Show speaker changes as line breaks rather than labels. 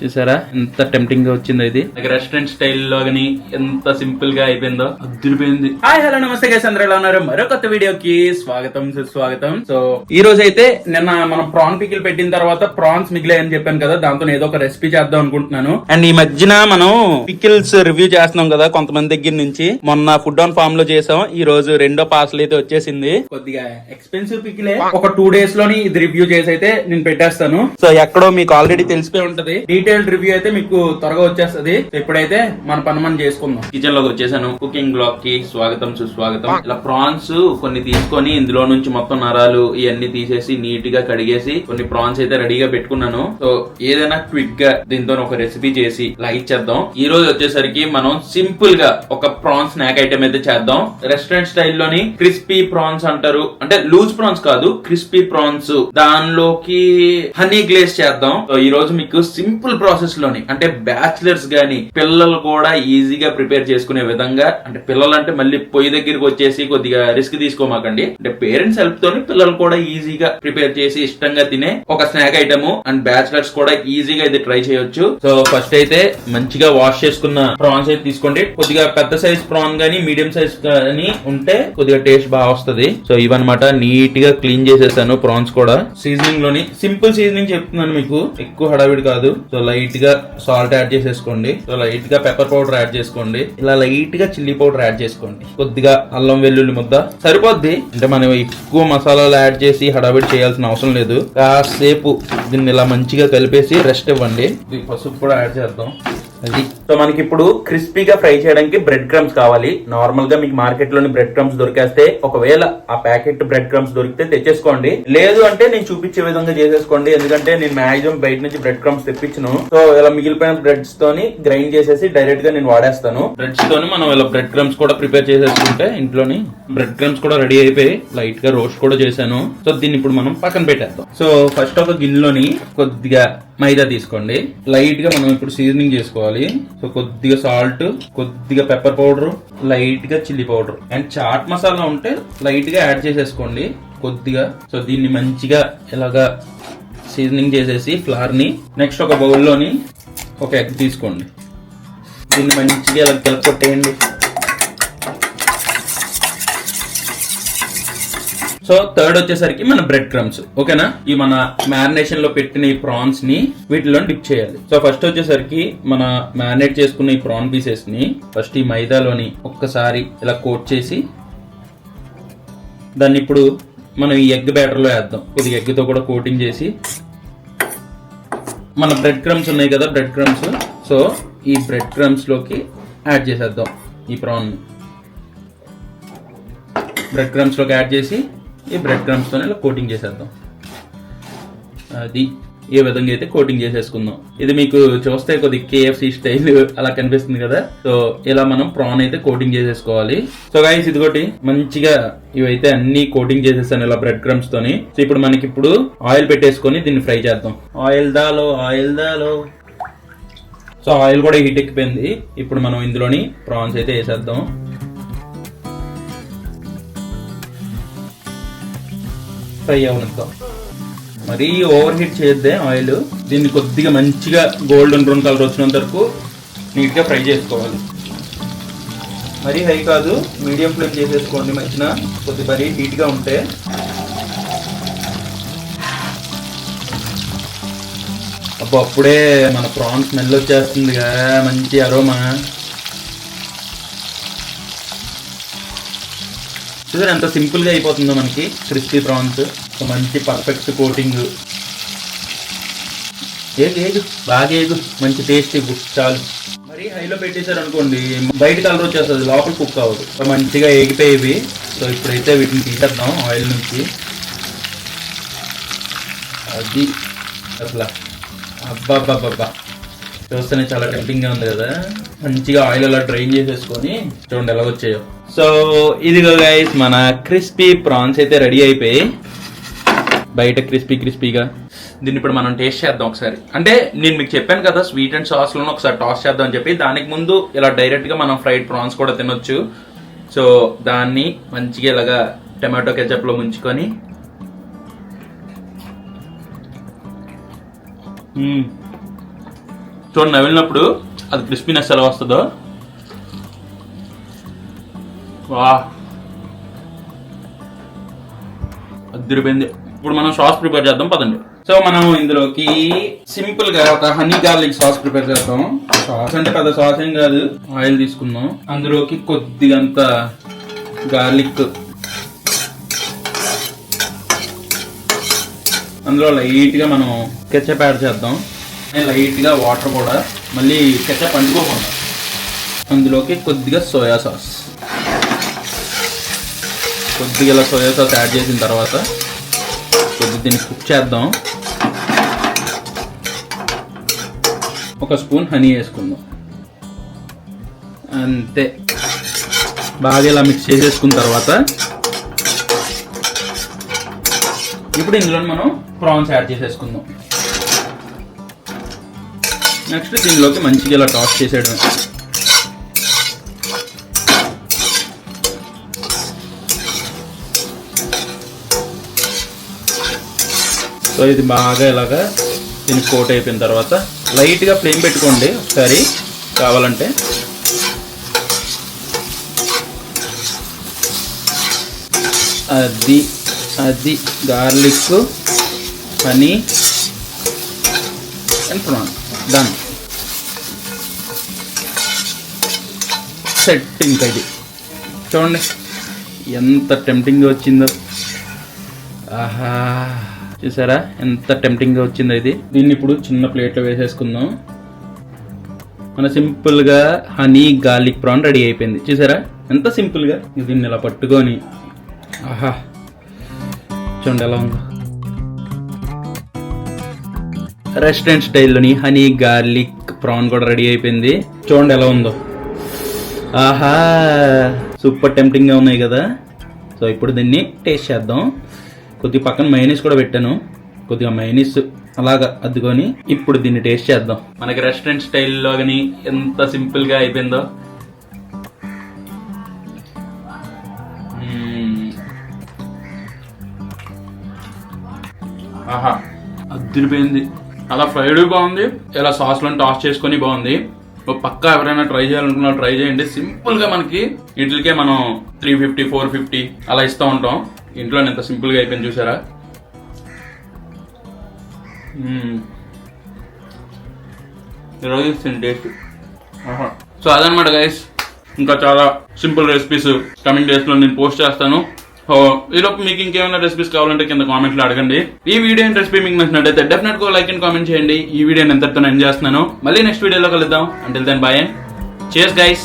చూసారా ఎంత టెంప్టింగ్ గా వచ్చిందో ఇది రెస్టారెంట్ స్టైల్లో గానీ ఎంత సింపుల్ గా అయిపోయిందో అదిరిపోయింది. హాయ్ హలో నమస్తే గైస్, అందరూ ఎలా ఉన్నారు? మరో కొత్త వీడియోకి స్వాగతం సుస్వాగతం. సో ఈ రోజు అయితే నిన్న మనం ప్రాన్ పికిల్ పెట్టిన తర్వాత ప్రాన్స్ మిగిలాయని చెప్పాను కదా, దాంతో ఏదో ఒక రెసిపీ చేద్దాం అనుకుంటున్నాను. అండ్ ఈ మధ్యన మనం పికిల్స్ రివ్యూ చేస్తున్నాం కదా కొంతమంది దగ్గర నుంచి. మొన్న ఫుడ్ ఆన్ ఫార్మ్ లో చేసాం, ఈ రోజు రెండో పార్సల్ అయితే వచ్చేసింది. కొద్దిగా ఎక్స్పెన్సివ్ పికిలే, ఒక 2 days లోని ఇది రివ్యూ చేసి అయితే నేను పెట్టేస్తాను. సో ఎక్కడో మీకు ఆల్రెడీ తెలిసిపోయి ఉంటది, డీటెయిల్డ్ రివ్యూ అయితే మీకు త్వరగా వచ్చేస్తది. ఇప్పుడైతే మన పని మనం చేసుకుందాం. కిచెన్ లోకి వచ్చేసాను. కుకింగ్ బ్లాగ్ కి స్వాగతం సుస్వాగతం. ఇలా ప్రాన్స్ కొన్ని తీసుకొని ఇందులో నుంచి మొత్తం నరాలు ఇవన్నీ తీసేసి నీట్ గా కడిగేసి కొన్ని ప్రాన్స్ అయితే రెడీగా పెట్టుకున్నాను. సో ఏదైనా క్విక్ గా దీంతో ఒక రెసిపీ చేసి లైక్ చేద్దాం. ఈ రోజు వచ్చేసరికి మనం సింపుల్ గా ఒక ప్రాన్స్ స్నాక్ ఐటమ్ అయితే చేద్దాం. రెస్టారెంట్ స్టైల్లోని క్రిస్పీ ప్రాన్స్ అంటారు, అంటే లూజ్ ప్రాన్స్ కాదు, క్రిస్పీ ప్రాన్స్. దానిలోకి హనీ గ్లేజ్ చేద్దాం. సో ఈ రోజు మీకు సింపుల్ ప్రాసెస్ లోని, అంటే బ్యాచిలర్స్ గాని పిల్లలు కూడా ఈజీగా ప్రిపేర్ చేసుకునే విధంగా, అంటే పిల్లలు అంటే మళ్ళీ పొయ్యి దగ్గరికి వచ్చేసి కొద్దిగా రిస్క్ తీసుకోమాకండి, అంటే పేరెంట్స్ హెల్ప్ తోని పిల్లలు కూడా ఈజీగా ప్రిపేర్ చేసి ఇష్టంగా తినే ఒక స్నాక్ ఐటమ్. అండ్ బ్యాచిలర్స్ కూడా ఈజీగా ఇది ట్రై చేయొచ్చు. సో ఫస్ట్ అయితే మంచిగా వాష్ చేసుకున్న ప్రాన్స్ అయితే తీసుకోండి. కొద్దిగా పెద్ద సైజ్ ప్రాన్ గానీ మీడియం సైజ్ గానీ ఉంటే కొద్దిగా టేస్ట్ బాగా వస్తుంది. సో ఇవన్నమాట నీట్ గా క్లీన్ చేసేసాను ప్రాన్స్ కూడా. సీజనింగ్ లోని సింపుల్ సీజనింగ్ చెప్తున్నాను మీకు, ఎక్కువ హడావిడి కాదు. సో లైట్ గా సాల్ట్ యాడ్ చేసేసుకోండి. సో లైట్ గా పెప్పర్ పౌడర్ యాడ్ చేసుకోండి. ఇలా లైట్ గా చిల్లీ పౌడర్ యాడ్ చేసుకోండి. కొద్దిగా అల్లం వెల్లుల్లి ముద్ద సరిపోద్ది, అంటే మనం ఎక్కువ మసాలాలు యాడ్ చేసి హడావిడి చేయాల్సిన అవసరం లేదు. కాసేపు దీన్ని ఇలా మంచిగా కలిపేసి రెస్ట్ ఇవ్వండి. పసుపు కూడా యాడ్ చేద్దాం. అది సో మనకి ఇప్పుడు క్రిస్పీగా ఫ్రై చేయడానికి బ్రెడ్ క్రమ్స్ కావాలి. నార్మల్ గా మీకు మార్కెట్ లోని బ్రెడ్ క్రమ్స్ దొరికేస్తే, ఒకవేళ ఆ ప్యాకెట్ బ్రెడ్ క్రమ్స్ దొరికితే తెచ్చేసుకోండి. లేదు అంటే నేను చూపించే విధంగా చేసేసుకోండి, ఎందుకంటే నేను మాక్సిమం బయట నుంచి బ్రెడ్ క్రమ్స్ తెప్పించను. సో ఇలా మిగిలిపోయిన బ్రెడ్స్ తోని గ్రైండ్ చేసేసి డైరెక్ట్ గా నేను వాడేస్తాను. బ్రెడ్స్ తోని మనం ఇలా బ్రెడ్ క్రమ్స్ కూడా ప్రిపేర్ చేసేసుకుంటే ఇంట్లోని బ్రెడ్ క్రమ్స్ కూడా రెడీ అయిపోయి లైట్ గా రోస్ట్ కూడా చేశాను. సో దీన్ని ఇప్పుడు మనం పక్కన పెట్టేద్దాం. సో ఫస్ట్ ఒక గిన్నెలోని కొద్దిగా మైదా తీసుకోండి. లైట్ గా మనం ఇప్పుడు సీజనింగ్ చేసుకోవాలి. సో కొద్దిగా సాల్ట్, కొద్దిగా పెప్పర్ పౌడర్, లైట్ గా chilli powder and chaat masala ఉంటే లైట్ గా యాడ్ చేసేసుకోండి కొద్దిగా. సో దీన్ని మంచిగా ఇలాగా సీజనింగ్ చేసేసి ఫ్లవర్ ని నెక్స్ట్ ఒక బౌల్లోని ఒక ఎగ్ తీసుకోండి. దీన్ని మంచిగా ఇలా కలుపుకొట్టేయండి. సో థర్డ్ వచ్చేసరికి మన బ్రెడ్ క్రమ్స్. ఓకేనా, ఈ మన మ్యారినేషన్ లో పెట్టిన ఈ ప్రాన్స్ ని వీటిలో డిప్ చేయాలి. సో ఫస్ట్ వచ్చేసరికి మన మ్యారినేట్ చేసుకున్న ఈ ప్రాన్ పీసెస్ ని ఫస్ట్ ఈ మైదాలోని ఒక్కసారి ఇలా కోట్ చేసి దాన్ని ఇప్పుడు మనం ఈ ఎగ్ బ్యాటర్ లో వేద్దాం. కొద్దిగా ఎగ్ తో కూడా కోటింగ్ చేసి మన బ్రెడ్ క్రమ్స్ ఉన్నాయి కదా, బ్రెడ్ క్రమ్స్. సో ఈ బ్రెడ్ క్రమ్స్ లోకి యాడ్ చేసేద్దాం. ఈ ప్రాన్ బ్రెడ్ క్రమ్స్ లోకి యాడ్ చేసి ఈ బ్రెడ్ క్రమ్స్ తోనే ఇలా కోటింగ్ చేసేద్దాం. అది ఏ విధంగా అయితే కోటింగ్ చేసేసుకుందాం. ఇది మీకు చూస్తే కొద్దిగా KFC స్టైల్ అలా కనిపిస్తుంది కదా. సో ఇలా మనం ప్రాన్ అయితే కోటింగ్ చేసేసుకోవాలి. సో గైస్ ఇదిగోటి మంచిగా ఇవైతే అన్ని కోటింగ్ చేసేసాను ఇలా బ్రెడ్ క్రమ్స్ తోని. సో ఇప్పుడు మనకి ఇప్పుడు ఆయిల్ పెట్టేసుకొని దీన్ని ఫ్రై చేద్దాం. ఆయిల్ దాలో. సో ఆయిల్ కూడా హీట్ ఎక్కిపోయింది. ఇప్పుడు మనం ఇందులోని ప్రాన్స్ అయితే వేసేద్దాం. ఫ్రై అవనిద్దాం. మరీ ఓవర్ హీట్ చేద్దే ఆయిల్. దీన్ని కొద్దిగా మంచిగా గోల్డెన్ బ్రౌన్ కలర్ వచ్చినంత వరకు నీట్ గా ఫ్రై చేసుకోవాలి. మరీ హై కాదు, మీడియం ఫ్లేమ్ చేసేసుకోండి. మంచిగా కొద్ది మరీ హీట్ గా ఉంటే. అప్పుడే మన ప్రాన్స్ స్మెల్ వచ్చేస్తుందిగా, మంచి అరోమా. చూసారు ఎంత సింపుల్ గా అయిపోతుందో మనకి క్రిస్పీ ప్రాన్స్. మంచి పర్ఫెక్ట్ కోటింగ్. ఏగు బాగా ఏగు, మంచి టేస్ట్ ఇవ్వు చాలు. మరి హైలో పెట్టేశారు అనుకోండి బయట కలర్ వచ్చేస్తుంది, లోపల కుక్ అవ్వదు. మంచిగా ఎగిపోయేవి. సో ఇప్పుడైతే వీటిని తీసేద్దాం ఆయిల్ నుంచి. అది అట్లా అబ్బా చూస్తేనే చాలా టెంప్టింగ్ గా ఉంది కదా. మంచిగా ఆయిల్ అలా డ్రైన్ చేసేసుకొని చూడండి ఎలా వచ్చాయో. సో ఇదిగో గైస్ మన క్రిస్పీ ప్రాన్స్ అయితే రెడీ అయిపోయి బయట క్రిస్పీగా. దీన్ని ఇప్పుడు మనం టేస్ట్ చేద్దాం ఒకసారి. అంటే నేను మీకు చెప్పాను కదా స్వీట్ అండ్ సాస్ లో ఒకసారి టాస్ చేద్దాం అని చెప్పి. దానికి ముందు ఇలా డైరెక్ట్ గా మనం ఫ్రైడ్ ప్రాన్స్ కూడా తినొచ్చు. సో దాన్ని మంచిగా ఇలాగా టమాటో కెచప్ లో ముంచుకొని చూడండి నవ్వినప్పుడు అది క్రిస్పీనెస్ ఎలా వస్తుందో. వా అదిరిపోయింది. ఇప్పుడు మనం సాస్ ప్రిపేర్ చేద్దాం పదండి. సో మనం ఇందులోకి సింపుల్ గా ఒక హనీ గార్లిక్ సాస్ ప్రిపేర్ చేద్దాం. సాస్ అంటే పెద్ద సాస్ ఏం కాదు. ఆయిల్ తీసుకుందాం, అందులోకి కొద్దిగంత గార్లిక్, అందులో లైట్ గా మనం కెచప్ యాడ్ చేద్దాం. లైట్ గా వాటర్ కూడా, మళ్ళీ కెచప్ అంటుకోకుండా. అందులోకి కొద్దిగా సోయా సాస్, కొద్దిగా ఇలా సోయా సాస్ యాడ్ చేసిన తర్వాత కొద్దిగా దీన్ని కుక్ చేద్దాం. ఒక స్పూన్ హనీ వేసుకుందాం, అంతే. బాగా ఇలా మిక్స్ చేసేసుకున్న తర్వాత ఇప్పుడు ఇందులో మనం ప్రాన్స్ యాడ్ చేసేసుకుందాం. నెక్స్ట్ దీనిలోకి మంచిగా ఇలా టాస్ చేసేయడం. సో ఇది బాగా ఇలాగా దీనికి కోట్ అయిపోయిన తర్వాత లైట్గా ఫ్లేమ్ పెట్టుకోండి ఒకసారి కావాలంటే. అది అది garlic, honey and prawn done. Set. ఇంకా ఇది చూడండి ఎంత టెంప్టింగ్గా వచ్చిందో. ఆహా, చూసారా ఎంత టెంప్టింగ్గా వచ్చిందో ఇది. దీన్ని ఇప్పుడు చిన్న ప్లేట్లో వేసేసుకుందాం. మన సింపుల్గా హనీ గార్లిక్ ప్రాన్ రెడీ అయిపోయింది. చూసారా ఎంత సింపుల్గా. దీన్ని ఇలా పట్టుకొని, ఆహా చూడండి ఎలా ఉందో. రెస్టారెంట్ స్టైల్లోని హనీ గార్లిక్ ప్రాన్ కూడా రెడీ అయిపోయింది. చూడండి ఎలా ఉందో. ఆహా, సూపర్ టెంప్టింగ్గా ఉన్నాయి కదా. సో ఇప్పుడు దీన్ని టేస్ట్ చేద్దాం. కొద్దిగా పక్కన మైనీస్ కూడా పెట్టాను, కొద్దిగా మైనీస్ అలాగా అద్దుకొని ఇప్పుడు దీన్ని టేస్ట్ చేద్దాం. మనకి రెస్టారెంట్ స్టైల్లో కానీ ఎంత సింపుల్గా అయిపోయిందో. ఆహా, అదిరిపోయింది. అలా ఫ్రైడ్ బాగుంది, ఇలా సాస్లో టాస్ చేసుకొని బాగుంది. పక్కా ఎవరైనా ట్రై చేయాలనుకున్నా ట్రై చేయండి. సింపుల్గా మనకి వీటికే మనం 350 450 అలా ఇస్తూ ఉంటాం. ఇంట్లో ఎంత సింపుల్గా అయిపోయింది చూసారా. ఈరోజు టేస్ట్. సో అదనమాట గైస్, ఇంకా చాలా సింపుల్ రెసిపీస్ కమింగ్ డేస్లో నేను పోస్ట్ చేస్తాను. సో ఈలోపు మీకు ఇంకేమైనా రెసిపీస్ కావాలంటే కింద కామెంట్లో అడగండి. ఈ వీడియో రెసిపీ మీకు నచ్చినట్టయితే డెఫినెట్గా లైక్ అండ్ కామెంట్ చేయండి. ఈ వీడియోని ఎంతటితో ఎండ్ చేస్తున్నాను. మళ్ళీ నెక్స్ట్ వీడియోలో కలుద్దాం. Until then bye and cheers guys.